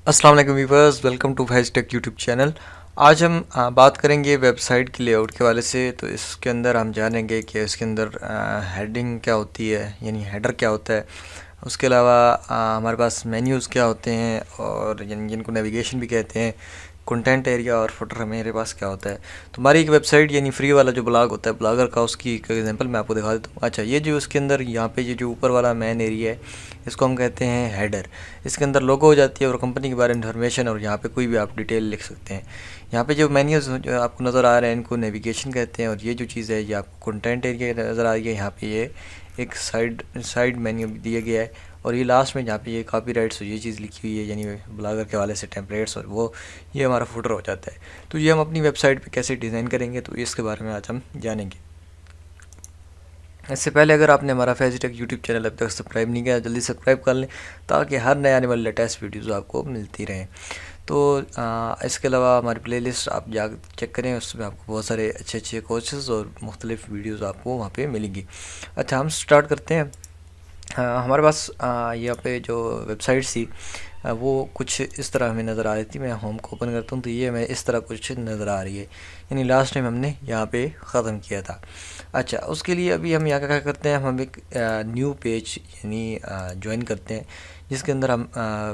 अस्सलाम वालेकुम viewers, welcome to Faiz tech YouTube channel. आज हम बात करेंगे वेबसाइट की लेआउट के हवाले से। तो इसके अंदर हम जानेंगे कि इसके अंदर हेडिंग क्या होती है, यानी हेडर क्या होता है। उसके अलावा हमारे पास मेन्यूज़ क्या होते हैं और जिनको नेविगेशन भी कहते हैं। कंटेंट एरिया और फुटर मेरे पास क्या होता है। तो हमारी एक वेबसाइट यानी फ्री वाला जो ब्लॉग होता है ब्लॉगर का, उसकी एक एग्जांपल मैं आपको दिखा देता हूँ। अच्छा, ये जो इसके अंदर यहाँ पे ये जो ऊपर वाला मेन एरिया है, इसको हम कहते हैं हेडर। इसके अंदर लोगो हो जाती है और कंपनी के बारे में इन्फॉर्मेशन, और यहाँ पे कोई भी आप डिटेल लिख सकते हैं। यहाँ पे जो मेन्यूज़ जो आपको नज़र आ रहे हैं इनको नेविगेशन कहते हैं, और ये जो चीज़ है ये आपको कंटेंट एरिया नज़र आ रही है। यहाँ पे ये एक साइड मेन्यू दिया गया है, और ये लास्ट में जहाँ पे ये कॉपीराइट्स ये चीज़ लिखी हुई है, यानी ब्लॉगर के हवाले से टेम्पलेट्स, और वो ये हमारा फुटर हो जाता है। तो ये हम अपनी वेबसाइट पे कैसे डिज़ाइन करेंगे, तो इसके बारे में आज हम जानेंगे। इससे पहले अगर आपने हमारा फैज़ टेक यूट्यूब चैनल अभी तक सब्सक्राइब नहीं किया, जल्दी सब्सक्राइब कर लें ताकि हर नए आने वाली लेटेस्ट वीडियोज़ आपको मिलती रहें। तो इसके अलावा हमारी प्लेलिस्ट आप जा चेक करें, उसमें आपको बहुत सारे अच्छे अच्छे कोर्सेज़ और मुख्तलिफ़ वीडियोज़ आपको वहाँ पे मिलेंगी। अच्छा, हम स्टार्ट करते हैं। हमारे पास यहाँ पे जो वेबसाइट थी वो कुछ इस तरह हमें नज़र आ रही थी। मैं होम को ओपन करता हूँ तो ये हमें इस तरह कुछ नज़र आ रही है, यानी लास्ट टाइम हमने यहाँ पे ख़त्म किया था। अच्छा, उसके लिए अभी हम यहाँ क्या करते हैं, हम एक न्यू पेज यानी ज्वाइन करते हैं, जिसके अंदर हम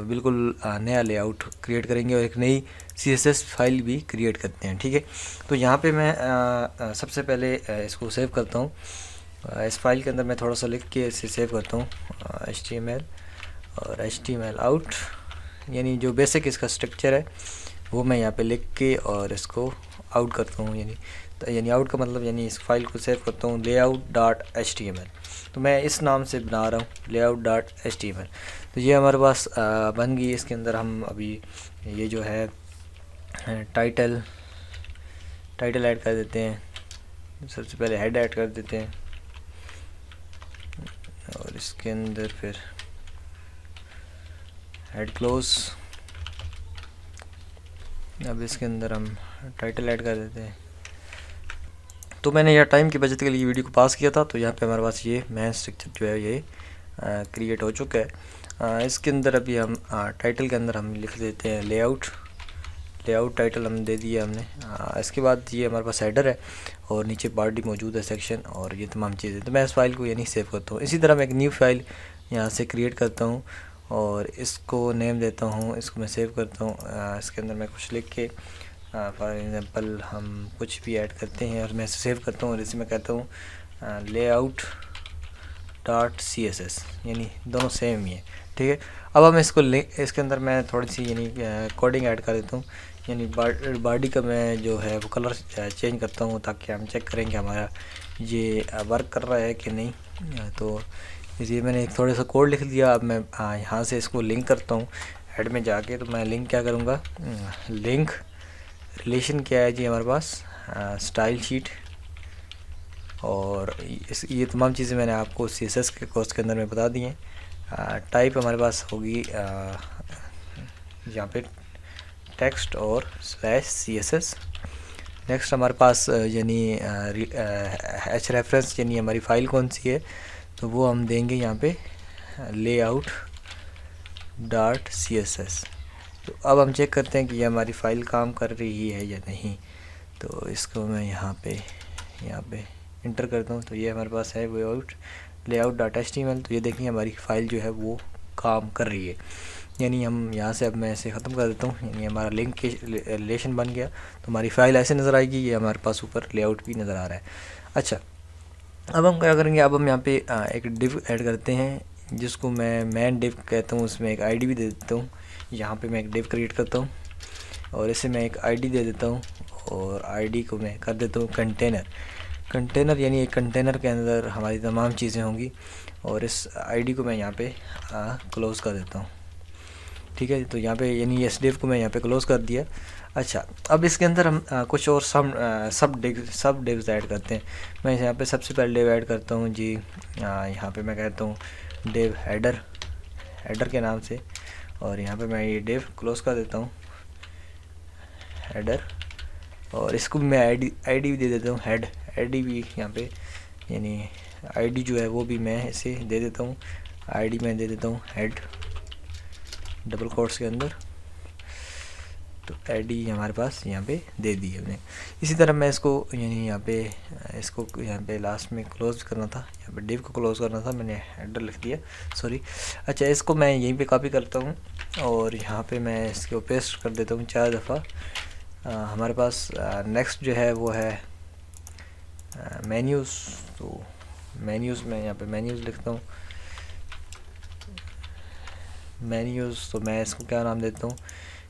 बिल्कुल नया लेआउट क्रिएट करेंगे और एक नई CSS फाइल भी क्रिएट करते हैं। ठीक है, तो यहाँ पे मैं सबसे पहले इसको सेव करता हूँ। इस फाइल के अंदर मैं थोड़ा सा लिख के इसे सेव करता हूँ, HTML और HTML आउट, यानी जो बेसिक इसका स्ट्रक्चर है वो मैं यहाँ पे लिख के और इसको आउट करता हूँ। यानी आउट का मतलब यानी इस फाइल को सेव करता हूँ layout.html। तो मैं इस नाम से बना रहा हूँ layout.html। तो ये हमारे पास बन गई। इसके अंदर हम अभी ये जो है टाइटल ऐड कर देते हैं। सबसे पहले हेड ऐड कर देते हैं, और इसके अंदर फिर हेड क्लोज। अब इसके अंदर हम टाइटल ऐड कर देते हैं। तो मैंने यह टाइम की बचत के लिए वीडियो को पास किया था, तो यहाँ पे हमारे पास ये मेन स्ट्रक्चर जो है ये क्रिएट हो चुका है। इसके अंदर अभी हम टाइटल के अंदर हम लिख देते हैं लेआउट टाइटल हम दे दिया हमने। इसके बाद ये हमारे पास हेडर है और नीचे बॉडी मौजूद है, सेक्शन और ये तमाम चीज़ें। तो मैं इस फाइल को यानी सेव करता हूँ। इसी तरह मैं एक न्यू फाइल यहाँ से क्रिएट करता हूँ और इसको नेम देता हूँ, इसको मैं सेव करता हूँ। इसके अंदर मैं कुछ लिख के फॉर एग्ज़ाम्पल हम कुछ भी ऐड करते हैं और मैं सेव करता हूँ, और इसी में कहता हूँ layout.css, यानी दोनों सेम ही है। ठीक है, अब हम इसको इसके अंदर मैं थोड़ी सी यानी कोडिंग ऐड कर देता हूँ, यानी बॉडी का मैं जो है वो कलर चेंज करता हूँ ताकि हम चेक करें कि हमारा ये वर्क कर रहा है कि नहीं। तो ये मैंने एक थोड़ा सा कोड लिख दिया। अब मैं यहाँ से इसको लिंक करता हूँ हेड में जाके। तो मैं लिंक क्या करूँगा, लिंक रिलेशन क्या है जी हमारे पास, स्टाइल शीट, और ये तमाम चीज़ें मैंने आपको CSS के कोर्स के अंदर में बता दी हैं। टाइप हमारे पास होगी यहाँ पे टेक्स्ट और /CSS। नेक्स्ट हमारे पास यानी H रेफरेंस, यानी हमारी फ़ाइल कौन सी है, तो वो हम देंगे यहाँ पे layout.css। तो अब हम चेक करते हैं कि ये हमारी फ़ाइल काम कर रही है या नहीं। तो इसको मैं यहाँ पे इंटर करता हूँ, तो ये हमारे पास है layout.html। तो ये देखिए हमारी फ़ाइल जो है वो काम कर रही है। यानी हम यहाँ से अब मैं इसे ख़त्म कर देता हूँ, यानी हमारा लिंक के रिलेशन बन गया। तो हमारी फ़ाइल ऐसे नज़र आएगी, ये हमारे पास ऊपर लेआउट भी नज़र आ रहा है। अच्छा, अब हम क्या करेंगे, अब हम यहाँ पे एक डिव ऐड करते हैं जिसको मैं मैन डिव कहता हूँ। उसमें एक आईडी भी दे देता हूँ। यहाँ पे मैं एक डिव क्रिएट करता हूँ और इसे मैं एक आईडी दे देता हूँ, और आईडी को मैं कर देता हूँ कंटेनर, यानी एक कंटेनर के अंदर हमारी तमाम चीज़ें होंगी, और इस आईडी को मैं यहाँ पे क्लोज़ कर देता हूँ। ठीक है, तो यहाँ पे यानी इस डिव को मैं यहाँ पे क्लोज़ कर दिया। अच्छा, अब इसके अंदर हम कुछ और सब डिव्स ऐड करते हैं। मैं यहाँ पे सबसे पहले डिव ऐड करता हूँ जी, यहाँ पे मैं कहता हूँ डिव हेडर के नाम से, और यहाँ पे मैं ये डिव क्लोज़ कर देता हूँ हेडर, और इसको भी मैं आईडी भी दे देता हूँ हेड आईडी भी यहाँ पे, यानी आईडी जो है वो भी मैं इसे दे देता हूँ। आईडी मैं दे देता हूँ हेड डबल कोट्स के अंदर, तो आईडी हमारे पास यहाँ पे दे दी हमने। इसी तरह मैं इसको यानी यहाँ पे इसको यहाँ पे लास्ट में क्लोज़ करना था, यहाँ पे डिव को क्लोज़ करना था, मैंने हेडर लिख दिया, सॉरी। अच्छा, इसको मैं यहीं पे कॉपी करता हूँ और यहाँ पे मैं इसको पेस्ट कर देता हूँ 4 दफ़ा। हमारे पास नेक्स्ट जो है वो है मेन्यूज़। तो मेन्यूज़ में यहाँ पे मेन्यूज़ लिखता हूँ, मेन्यूज़। तो मैं इसको क्या नाम देता हूँ,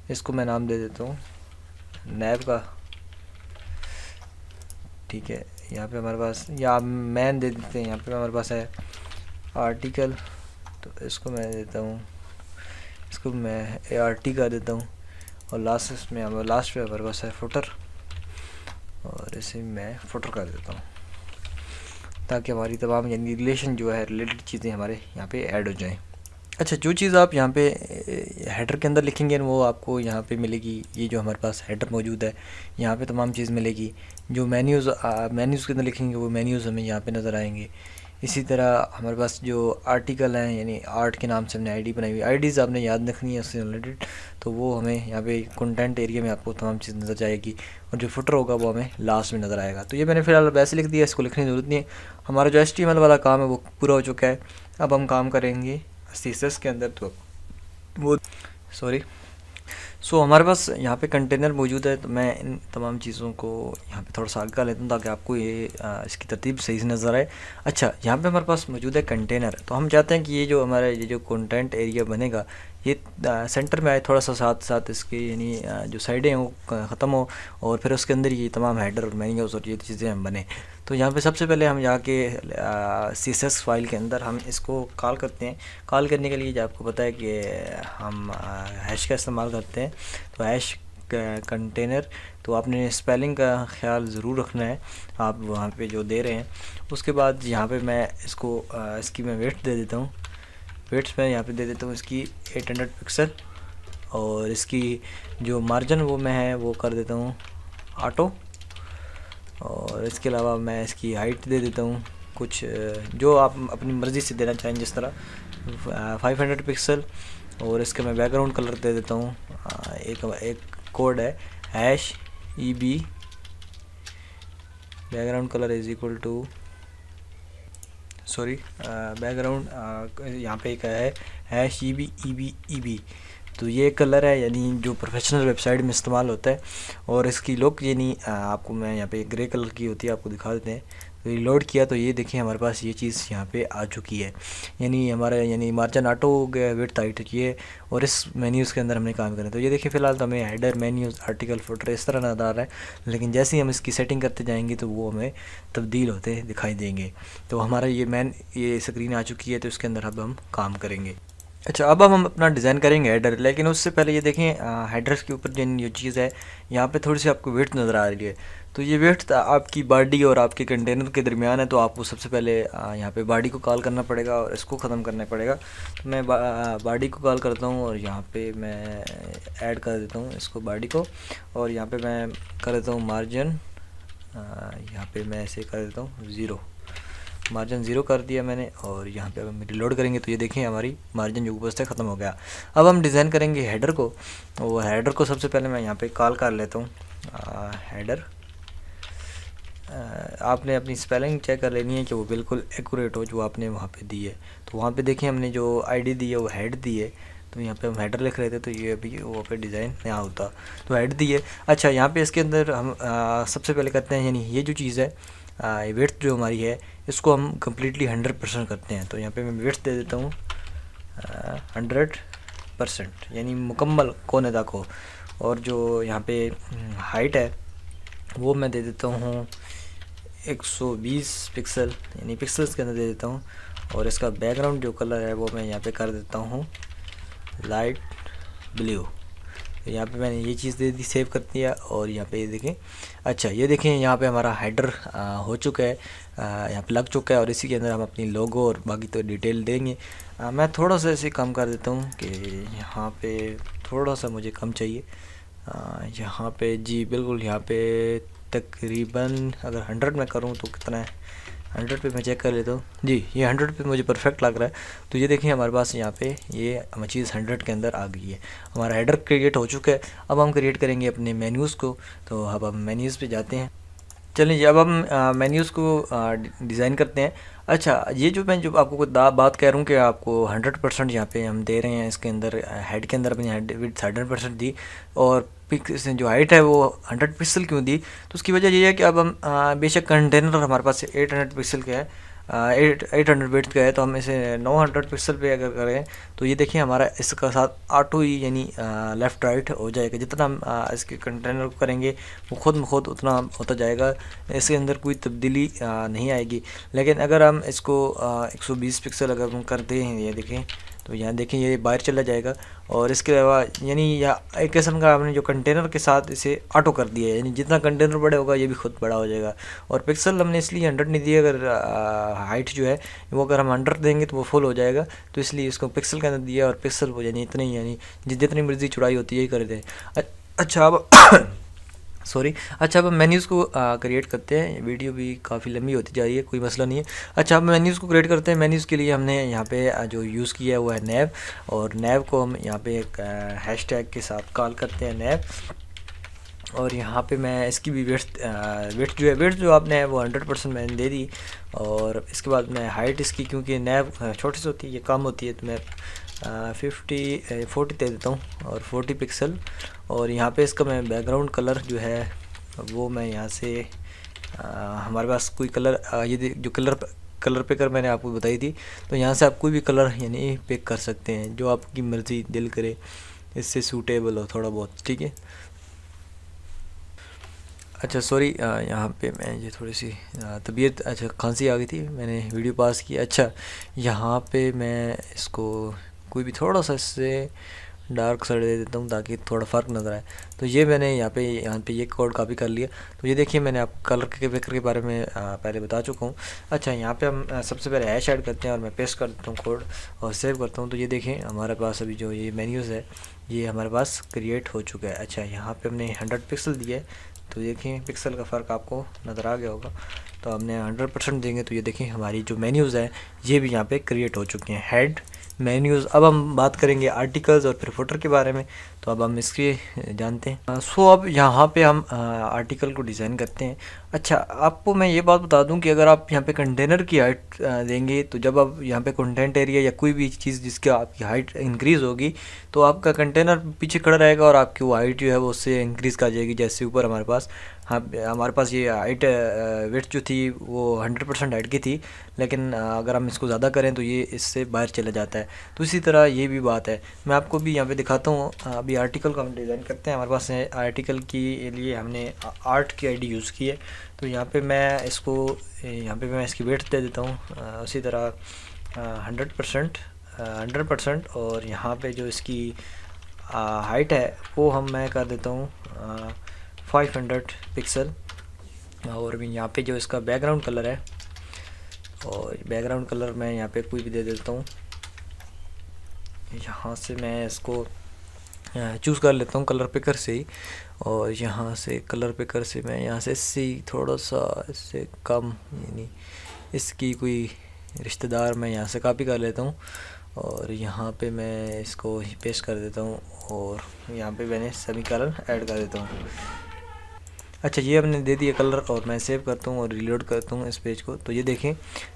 इसको मैं नाम दे देता हूँ नैब का, ठीक है। यहाँ पे हमारे पास या मैन दे देते हैं, यहाँ पे हमारे पास है आर्टिकल, तो इसको मैं देता हूँ, इसको मैं ART का देता हूँ। और लास्ट में हमारे पास है फुटर, और इसे मैं फुटर कर देता हूँ ताकि हमारी तमाम यानी रिलेशन जो है, रिलेटेड चीज़ें हमारे यहाँ पे ऐड हो जाएं। अच्छा, जो चीज़ आप यहाँ पे हेडर के अंदर लिखेंगे वो आपको यहाँ पे मिलेगी। ये जो हमारे पास हेडर मौजूद है यहाँ पे तमाम चीज़ मिलेगी। जो मेन्यूज़ के अंदर लिखेंगे वो मेन्यूज़ हमें यहाँ पे नज़र आएंगे। इसी तरह हमारे पास जो आर्टिकल हैं यानी आर्ट के नाम से हमने आईडी बनाई हुई, आईडीज़ आपने याद रखनी है उससे रिलेटेड, तो वो हमें यहाँ पे कंटेंट एरिया में आपको तमाम चीज़ नज़र जाएगी। और जो फुटर होगा वो हमें लास्ट में नज़र आएगा। तो ये मैंने फ़िलहाल वैसे लिख दिया, इसको लिखने की ज़रूरत नहीं है। हमारा जो HTML वाला काम है वो पूरा हो चुका है। अब हम काम करेंगे CSS के अंदर, तो वो हमारे पास यहाँ पे कंटेनर मौजूद है। तो मैं इन तमाम चीज़ों को यहाँ पे थोड़ा सा आगे कर लेता हूँ ताकि आपको ये इसकी तरतीब सही से नज़र आए। अच्छा, यहाँ पे हमारे पास मौजूद है कंटेनर। तो हम चाहते हैं कि ये जो हमारा ये जो कंटेंट एरिया बनेगा ये सेंटर में आए, थोड़ा सा साथ साथ इसके यानी जो साइडें हो ख़त्म हो, और फिर उसके अंदर ये तमाम हेडर और मेन्यूज़ और ये चीज़ें हम बने। तो यहाँ पे सबसे पहले हम जाके CSS फाइल के अंदर हम इसको कॉल करते हैं। कॉल करने के लिए जो आपको पता है कि हम हैश का इस्तेमाल करते हैं, तो हैश कंटेनर। तो आपने स्पेलिंग का ख्याल ज़रूर रखना है आप वहाँ पे जो दे रहे हैं। उसके बाद यहाँ पे मैं इसको इसकी मैं वेट दे देता हूँ, वेट्स मैं यहाँ पे दे देता हूँ इसकी 800 पिक्सल, और इसकी जो मार्जिन वो मैं है वो कर देता हूँ ऑटो। और इसके अलावा मैं इसकी हाइट दे देता हूँ कुछ जो आप अपनी मर्ज़ी से देना चाहें, जिस तरह 500 पिक्सल। और इसका मैं बैकग्राउंड कलर दे देता हूँ, एक कोड है #EB background colour is equal to background यहाँ पे एक है #EB। तो ये कलर है यानी जो प्रोफेशनल वेबसाइट में इस्तेमाल होता है। और इसकी लुक यानी आपको मैं यहाँ पे ग्रे कलर की होती है, आपको दिखा देते हैं। तो ये लोड किया तो ये देखिए हमारे पास ये चीज़ यहाँ पे आ चुकी है, यानी हमारा यानी मार्जिन ऑटो हो गया, विड्थ हाइट ये। और इस मेन्यूज़ के अंदर हमने काम करें तो ये देखिए फ़िलहाल तो हमें हेडर, मेन्यूज़, आर्टिकल, फुटर इस तरह नज़र आ रहा है, लेकिन जैसे ही हम इसकी सेटिंग करते जाएंगे तो वो हमें तब्दील होते दिखाई देंगे। तो हमारा ये स्क्रीन आ चुकी है, तो इसके अंदर अब हम काम करेंगे। अच्छा, अब हम अपना डिज़ाइन करेंगे हेडर, लेकिन उससे पहले ये देखें हेडर्स के ऊपर जो चीज़ है यहाँ पे थोड़ी सी आपको विड्थ नज़र आ रही है। तो ये विड्थ आपकी बॉडी और आपके कंटेनर के दरमियान है, तो आपको सबसे पहले यहाँ पे बॉडी को कॉल करना पड़ेगा और इसको ख़त्म करना पड़ेगा। तो मैं बॉडी को कॉल करता हूँ और यहाँ पे मैं ऐड कर देता हूँ इसको बॉडी को, और यहाँ पे मैं कर देता हूँ मार्जिन, यहाँ पे मैं ऐसे कर देता हूँ 0, मार्जिन 0 कर दिया मैंने। और यहाँ पे अब हम रिलोड करेंगे तो ये देखें हमारी मार्जिन जो ऊपर से ख़त्म हो गया। अब हम डिज़ाइन करेंगे हेडर को, और हेडर को सबसे पहले मैं यहाँ पे कॉल कर लेता हूँ हेडर। आपने अपनी स्पेलिंग चेक कर लेनी है कि वो बिल्कुल एक्यूरेट हो जो आपने वहाँ पे दी है। तो वहाँ पे देखें हमने जो आईडी दी है वो हेड दी है, तो यहाँ पे हम हेडर लिख रहे थे तो ये अभी वो पे डिज़ाइन नया होता, तो हेड दी है। अच्छा, यहाँ पे इसके अंदर हम सबसे पहले करते हैं यानी ये जो चीज़ है विड्थ जो हमारी है इसको हम कम्प्लीटली 100% करते हैं। तो यहाँ पे मैं विड्थ दे देता हूँ 100% यानी मुकम्मल कोने तक हो। और जो यहाँ पे हाइट है वो मैं दे देता हूँ 120 पिक्सल यानी पिक्सल्स के अंदर दे देता हूँ। और इसका बैकग्राउंड जो कलर है वो मैं यहाँ पे कर देता हूँ लाइट ब्लू। तो यहाँ पे मैंने ये चीज़ दे दी, सेव कर दिया। और यहाँ पे ये देखें, अच्छा ये देखें यहाँ पे हमारा हेडर हो चुका है, यहाँ पे लग चुका है। और इसी के अंदर हम अपनी लोगो और बाकी तो डिटेल देंगे। मैं थोड़ा सा ऐसे कम कर देता हूँ कि यहाँ पे थोड़ा सा मुझे कम चाहिए। यहाँ पे जी बिल्कुल, यहाँ पे तकरीबन अगर 100 में करूँ तो कितना है 100 पे मैं चेक कर लेता हूँ जी, ये 100 पे मुझे परफेक्ट लग रहा है। तो ये देखिए हमारे पास यहाँ पे ये चीज़ 100 के अंदर आ गई है, हमारा हेडर क्रिएट हो चुका है। अब हम क्रिएट करेंगे अपने मेन्यूज़ को, तो अब हम मेन्यूज़ पे जाते हैं। चलिए जी, अब हम मेन्यूज़ को डिज़ाइन करते हैं। अच्छा, ये जो मैं जो आपको बात कह रहा हूँ कि आपको 100% यहाँ पे हम दे रहे हैं, इसके अंदर हेड के अंदर अपनी हेड विड्थ 100% दी, और पिक्स जो हाइट है वो 100 पिक्सल क्यों दी, तो उसकी वजह ये है कि अब हम बेशक कंटेनर हमारे पास 800 पिक्सल का है, 800 बिट्स का है, तो हम इसे 900 पिक्सल पे अगर करें तो ये देखिए हमारा इसका साथ ऑटो ही यानी लेफ़्ट राइट हो जाएगा। जितना हम इसके कंटेनर को करेंगे वो खुद ब खुद उतना होता जाएगा, इसके अंदर कोई तब्दीली नहीं आएगी। लेकिन अगर हम इसको 120 पिक्सल अगर हम करते हैं, ये देखें तो यहाँ देखें ये बाहर चला जाएगा। और इसके अलावा यानी या एक किस्म का हमने जो कंटेनर के साथ इसे ऑटो कर दिया है, यानी जितना कंटेनर बड़ा होगा ये भी खुद बड़ा हो जाएगा। और पिक्सल हमने इसलिए 100 नहीं दिए, अगर हाइट जो है वो अगर हम 100 देंगे तो वो फुल हो जाएगा, तो इसलिए इसको पिक्सल के अंदर दिया। और पिक्सल वो यानी इतने ही, यानी जितनी मर्जी चौड़ाई होती है यही कर दें। अच्छा अब सॉरी, अच्छा अब हम मेन्यूज़ को क्रिएट करते हैं। वीडियो भी काफ़ी लंबी होती जा रही है, कोई मसला नहीं है। अच्छा, अब मेन्यूज़ को क्रिएट करते हैं। मेन्यूज़ के लिए हमने यहाँ पे जो यूज़ किया है वो है नैव, और नैव को हम यहाँ पे एक हैशटैग के साथ कॉल करते हैं नैव। और यहाँ पे मैं इसकी भी वेट जो आपने है वो 100% मैंने दे दी। और इसके बाद मैं हाइट इसकी, क्योंकि नैव छोटी सी होती है, ये कम होती है, तो मैं 40 दे देता हूँ, और 40 पिक्सल। और यहाँ पे इसका मैं बैकग्राउंड कलर जो है वो मैं यहाँ से हमारे पास कोई कलर ये जो कलर पिकर मैंने आपको बताई थी, तो यहाँ से आप कोई भी कलर यानी पिक कर सकते हैं जो आपकी मर्ज़ी दिल करे, इससे सूटेबल हो थोड़ा बहुत, ठीक है। अच्छा सॉरी, यहाँ पे मैं ये थोड़ी सी तबीयत अच्छा खांसी आ गई थी, मैंने वीडियो पास की। अच्छा, यहाँ पे मैं इसको कोई भी थोड़ा सा इससे डार्क साइड दे देता हूँ ताकि थोड़ा फ़र्क नज़र आए। तो ये मैंने यहाँ पे ये कोड कॉपी कर लिया। तो ये देखिए मैंने आपको कलर के पिकर के बारे में पहले बता चुका हूँ। अच्छा, यहाँ पे हम सबसे पहले हैश ऐड करते हैं, और मैं पेस्ट कर देता हूँ कोड और सेव करता हूँ। तो ये देखें हमारे पास अभी जो ये मेन्यूज़ है ये हमारे पास क्रिएट हो चुका है। अच्छा, यहाँ पर हमने 100 पिक्सल दिया है, तो देखें पिक्सल का फ़र्क आपको नज़र आ गया होगा। तो हमने 100% देंगे तो ये देखें हमारी जो मेन्यूज़ हैं ये भी यहाँ पे क्रिएट हो चुके हैं, हेड मेन्यूज़। अब हम बात करेंगे आर्टिकल्स और फिर फुटर के बारे में, तो अब हम इसके जानते हैं। सो अब यहाँ पे हम आर्टिकल को डिज़ाइन करते हैं। अच्छा, आपको मैं ये बात बता दूं कि अगर आप यहाँ पे कंटेनर की हाइट देंगे, तो जब आप यहाँ पे कंटेंट एरिया या कोई भी चीज़ जिसकी आपकी हाइट इंक्रीज़ होगी, तो आपका कंटेनर पीछे खड़ा रहेगा और आपकी वो हाइट जो है वो उससे इंक्रीज़ कर जाएगी। जैसे ऊपर हमारे पास हमारे पास ये हाइट विड्थ जो थी वो 100% हाइट की थी, लेकिन अगर हम इसको ज़्यादा करें तो ये इससे बाहर चला जाता है। तो इसी तरह ये भी बात है, मैं आपको भी यहाँ पे दिखाता हूँ। अभी आर्टिकल को हम डिज़ाइन करते हैं। हमारे पास आर्टिकल के लिए हमने आर्ट की आईडी यूज़ की है, तो यहाँ पे मैं इसको यहाँ पे मैं इसकी वेट दे देता हूँ उसी तरह 100%। और यहाँ पे जो इसकी हाइट है वो मैं कर देता हूँ 500 पिक्सल। और यहाँ पे जो इसका बैकग्राउंड कलर है, और बैकग्राउंड कलर मैं यहाँ पे कोई भी दे देता हूँ। यहाँ से मैं इसको चूज़ कर लेता हूँ कलर पिकर से ही, और यहाँ से कलर पिकर से मैं यहाँ से इससे थोड़ा सा इससे कम यानी इसकी कोई रिश्तेदार मैं यहाँ से कॉपी कर लेता हूँ, और यहाँ पे मैं इसको पेस्ट कर देता हूँ, और यहाँ पे मैंने सभी कलर ऐड कर देता हूँ। अच्छा, ये हमने दे दिया कलर, और मैं सेव करता हूँ और रिलोड करता हूँ इस पेज को। तो ये देखें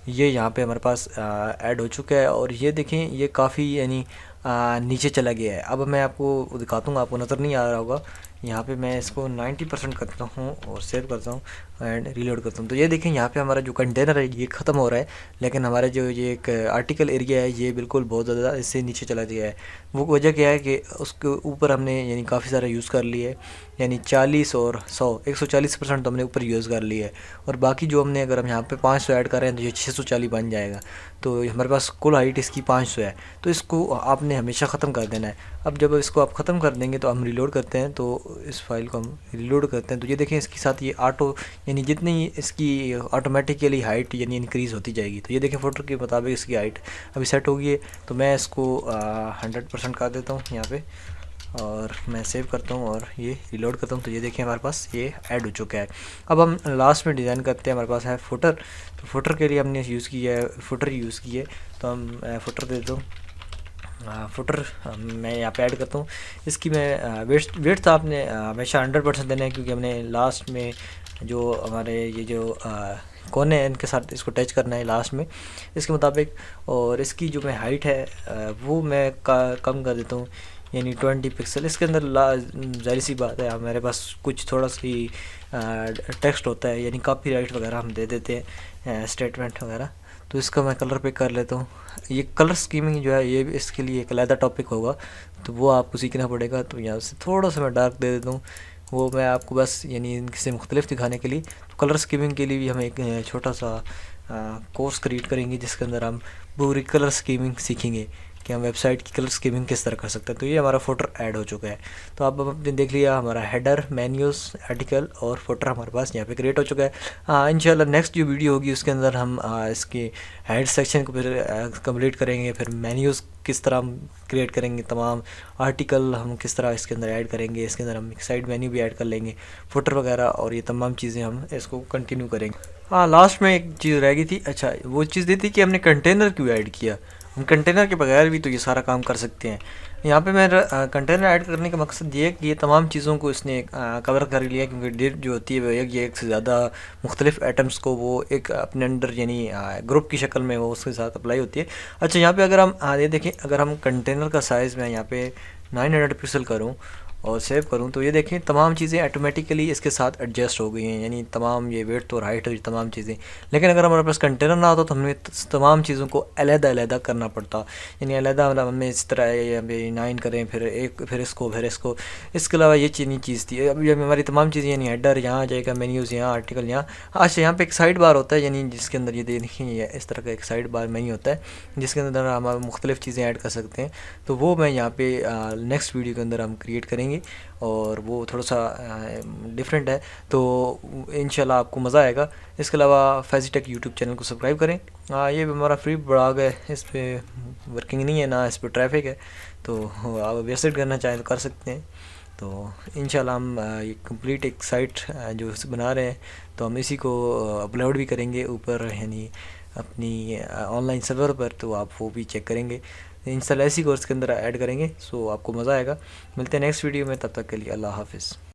ये यहाँ पे हमारे पास ऐड हो चुका है, और ये देखें ये काफ़ी यानी नीचे चला गया है। अब मैं आपको दिखाता हूँ, आपको नज़र नहीं आ रहा होगा। यहाँ पे मैं इसको 90% करता हूँ और सेव करता हूँ एंड रिलोड करता हूँ। तो ये देखें यहाँ पे हमारा जो कंटेनर है ये ख़त्म हो रहा है, लेकिन हमारा जो ये एक आर्टिकल एरिया है ये बिल्कुल बहुत ज़्यादा इससे नीचे चला गया है। वो वजह क्या है कि उसके ऊपर हमने यानी काफ़ी सारा यूज़ कर लिया है, यानी 40 और 140% तो हमने ऊपर यूज़ कर लिया है। और बाकी जो हमने अगर हम यहाँ पे 500 ऐड कर रहे हैं तो ये 640 बन जाएगा। तो हमारे पास कुल हाइट इसकी 500 है, तो इसको आपने हमेशा ख़त्म कर देना है। अब जब इसको आप ख़त्म कर देंगे तो हम रिलोड करते हैं, तो इस फाइल को हम रिलोड करते हैं। तो ये देखें इसके साथ ये ऑटो यानी जितनी इसकी ऑटोमेटिकली हाइट यानी इंक्रीज़ होती जाएगी। तो ये देखें फोटो के मुताबिक इसकी हाइट अभी सेट हो गई है। तो मैं इसको 100% कर देता हूँ यहाँ पे, और मैं सेव करता हूँ और ये रिलोड करता हूँ। तो ये देखिए हमारे पास ये ऐड हो चुका है। अब हम लास्ट में डिज़ाइन करते हैं। हमारे पास है फुटर, तो फुटर के लिए हमने यूज़ किया है, फुटर यूज़ की है। तो हम फुटर दे देता हूँ। फुटर मैं यहाँ पे ऐड करता हूँ। इसकी मैं वेट तो आपने हमेशा 100% देना है, क्योंकि हमने लास्ट में जो हमारे ये जो कोने हैं इनके साथ इसको टच करना है लास्ट में इसके मुताबिक। और इसकी जो मैं हाइट है वो मैं कम कर देता हूँ, यानी 20 पिक्सल। इसके अंदर ज़ाहिर सी बात है हमारे पास कुछ थोड़ा सी टेक्स्ट होता है, यानी कॉपीराइट वगैरह हम दे देते हैं, स्टेटमेंट वगैरह। तो इसका मैं कलर पे कर लेता हूँ। ये कलर स्कीमिंग जो है ये इसके लिए एक अलग टॉपिक होगा, तो वो आपको सीखना पड़ेगा। तो यहाँ से थोड़ा सा मैं डार्क दे देता हूँ, वो मैं आपको बस यानी इनसे मुख्तलिफ दिखाने के लिए। तो कलर स्कीमिंग के लिए भी हम एक छोटा सा कोर्स क्रिएट करेंगे, जिसके अंदर हम पूरी कलर स्कीमिंग सीखेंगे कि हम वेबसाइट की कलर स्कीमिंग किस तरह कर सकते हैं। तो ये हमारा फुटर ऐड हो चुका है। तो अब आपने देख लिया हमारा हेडर, मेन्यूज़, आर्टिकल और फुटर हमारे पास यहाँ पे क्रिएट हो चुका है। इंशाल्लाह नेक्स्ट जो वीडियो होगी उसके अंदर हम इसके हेड सेक्शन को फिर कंप्लीट करेंगे, फिर मेन्यूज़ किस तरह हम क्रिएट करेंगे, तमाम आर्टिकल हम किस तरह इसके अंदर ऐड करेंगे, इसके अंदर हम एक साइड मेन्यू भी ऐड कर लेंगे, फुटर वगैरह, और ये तमाम चीज़ें हम इसको कंटिन्यू करेंगे। हाँ, लास्ट में एक चीज़ रह गई थी। अच्छा, वो चीज़ थी कि हमने कंटेनर क्यों ऐड किया। हम कंटेनर के बगैर भी तो ये सारा काम कर सकते हैं। यहाँ पे मैं कंटेनर ऐड करने का मकसद ये है कि ये तमाम चीज़ों को इसने कवर कर लिया, क्योंकि डिव जो होती है वो एक से ज़्यादा मुख्तलिफ आइटम्स को वो एक अपने अंडर यानी ग्रुप की शक्ल में वो उसके साथ अप्लाई होती है। अच्छा, यहाँ पे अगर हम ये देखें, अगर हम कंटेनर का साइज़ मैं यहाँ पे 900 पिक्सल करूँ और सेव करूँ, तो ये देखें तमाम चीज़ें ऑटोमेटिकली इसके साथ एडजस्ट हो गई हैं, यानी तमाम ये वेट और हाइट और तमाम चीज़ें। लेकिन अगर हमारे पास कंटेनर ना होता तो हमें तमाम चीज़ों को अलग-अलग करना पड़ता, यानी अलग मतलब हमें इस तरह ये 9 करें, फिर इसको। इसके अलावा ये चीनी चीज़ थी। अब ये हमारी तमाम चीज़ें, यानी हेडर यहाँ आ जाएगा, मेन्यूज़ यहाँ, आर्टिकल यहाँ। अच्छा, यहाँ पे एक साइड बार होता है, यानी जिसके अंदर ये देखिए इस तरह का एक साइड बार मेन्यू होता है, जिसके अंदर हम मुख्तलिफ चीज़ें ऐड कर सकते हैं। तो वो मैं यहाँ पे नेक्स्ट वीडियो के अंदर हम क्रिएट करेंगे, और वो थोड़ा सा डिफरेंट है, तो इंशाल्लाह आपको मज़ा आएगा। इसके अलावा फैज़ी टेक यूट्यूब चैनल को सब्सक्राइब करें। ये हमारा फ्री ब्लॉग है, इस पर वर्किंग नहीं है ना, इस पर ट्रैफिक है, तो आप विजिट करना चाहें तो कर सकते हैं। तो इंशाल्लाह हम ये कंप्लीट एक साइट जो बना रहे हैं, तो हम इसी को अपलोड भी करेंगे ऊपर, यानी अपनी ऑनलाइन सर्वर पर, तो आप वो भी चेक करेंगे। इंशाल्लाह ऐसी कोर्स के अंदर ऐड करेंगे, सो आपको मज़ा आएगा। मिलते हैं नेक्स्ट वीडियो में, तब तक के लिए अल्लाह हाफ़िज़।